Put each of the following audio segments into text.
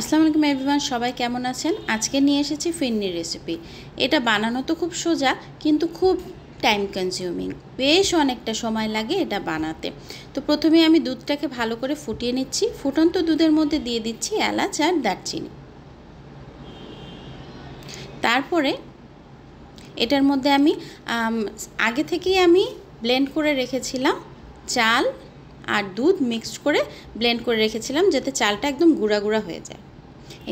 আসসালামু আলাইকুম এভরিওয়ান, সবাই কেমন আছেন? আজকে নিয়ে এসেছি ফিরনির রেসিপি। এটা বানানো তো খুব সোজা, কিন্তু খুব টাইম কনজিউমিং, বেশ অনেকটা সময় লাগে এটা বানাতে। তো প্রথমে আমি দুধটাকে ভালো করে ফুটিয়ে নিচ্ছি। ফুটন্ত দুধের মধ্যে দিয়ে দিচ্ছি এলাচ আর দারচিনি। তারপরে এটার মধ্যে আমি আগে থেকেই আমি ব্লেন্ড করে রেখেছিলাম চাল আর দুধ মিক্সড করে ব্লেন্ড করে রেখেছিলাম, যাতে চালটা একদম গুঁড়া গুঁড়া হয়ে যায়।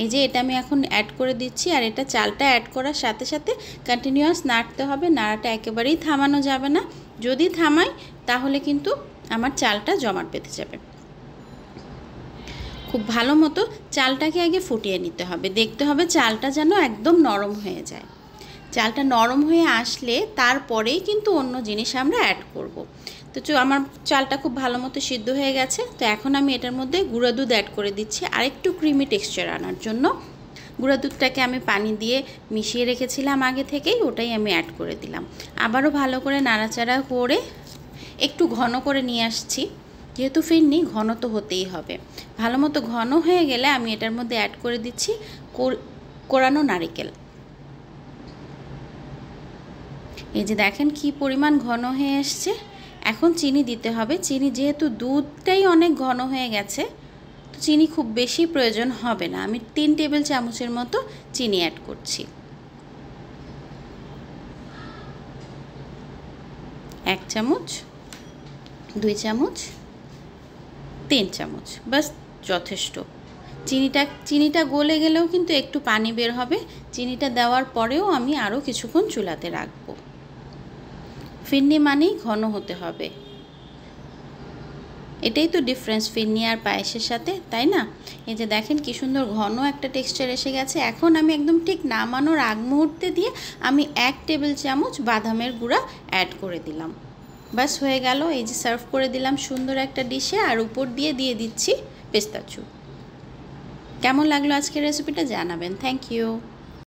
এই যে এটা আমি এখন অ্যাড করে দিচ্ছি, আর এটা চালটা অ্যাড করার সাথে সাথে কন্টিনিউয়াস নাড়তে হবে। নাড়াটা একেবারেই থামানো যাবে না, যদি থামাই তাহলে কিন্তু আমার চালটা জমাট বেঁধে যাবে। খুব ভালো মতো চালটাকে আগে ফুটিয়ে নিতে হবে, দেখতে হবে চালটা যেন একদম নরম হয়ে যায়। চালটা নরম হয়ে আসলে তারপরেই কিন্তু অন্য জিনিস আমরা অ্যাড করব। তো আমার চালটা খুব ভালো মতো সিদ্ধ হয়ে গেছে। তো এখন আমি এটার মধ্যে গুঁড়া দুধ অ্যাড করে দিচ্ছি আর একটু ক্রিমি টেক্সচার আনার জন্য। গুঁড়া দুধটাকে আমি পানি দিয়ে মিশিয়ে রেখেছিলাম আগে থেকেই, ওটাই আমি অ্যাড করে দিলাম। আবারও ভালো করে নাড়াচাড়া করে একটু ঘন করে নিয়ে আসছি, যেহেতু ফিরনি ঘন তো হতেই হবে। ভালো মতো ঘন হয়ে গেলে আমি এটার মধ্যে অ্যাড করে দিচ্ছি কোরানো নারকেল। এই যে দেখেন কি পরিমাণ ঘন হয়ে এসছে। এখন চিনি দিতে হবে। চিনি যেহেতু দুধটাই অনেক ঘন হয়ে গেছে, তো চিনি খুব বেশি প্রয়োজন হবে না। আমি 3 টেবিল চামচের মতো চিনি অ্যাড করছি। 1 চামচ, 2 চামচ, 3 চামচ, বাস যথেষ্ট। চিনিটা গলে গেলেও কিন্তু একটু পানি বের হবে। চিনিটা দেওয়ার পরেও আমি আরও কিছুক্ষণ চুলাতে রাখবো। ফিরনি মানেই ঘন হতে হবে, এটাই তো ডিফারেন্স ফিরনি আর পায়েসের সাথে, তাই না? এই যে দেখেন কি সুন্দর ঘন একটা টেক্সচার এসে গেছে। এখন আমি একদম ঠিক নামানোর আগ মুহূর্তে দিয়ে আমি 1 টেবিল চামচ বাদামের গুঁড়া অ্যাড করে দিলাম। বাস হয়ে গেল। এই যে সার্ভ করে দিলাম সুন্দর একটা ডিশে, আর উপর দিয়ে দিচ্ছি পেস্তাচু। কেমন লাগলো আজকের রেসিপিটা জানাবেন। Thank you.